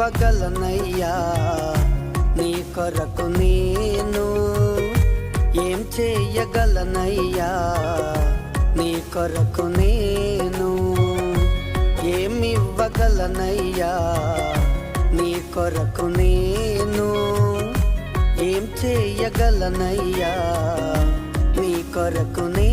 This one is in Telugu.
ఏమివ్వగలనయ్యా నీ కొరకు నేను? ఏం చేయగలనయ్యా నీ కొరకు నేను? ఏమివ్వగలనయ్యా నీ కొరకు నేను? ఏం చేయగలనయ్యా నీ కొరకు నేను?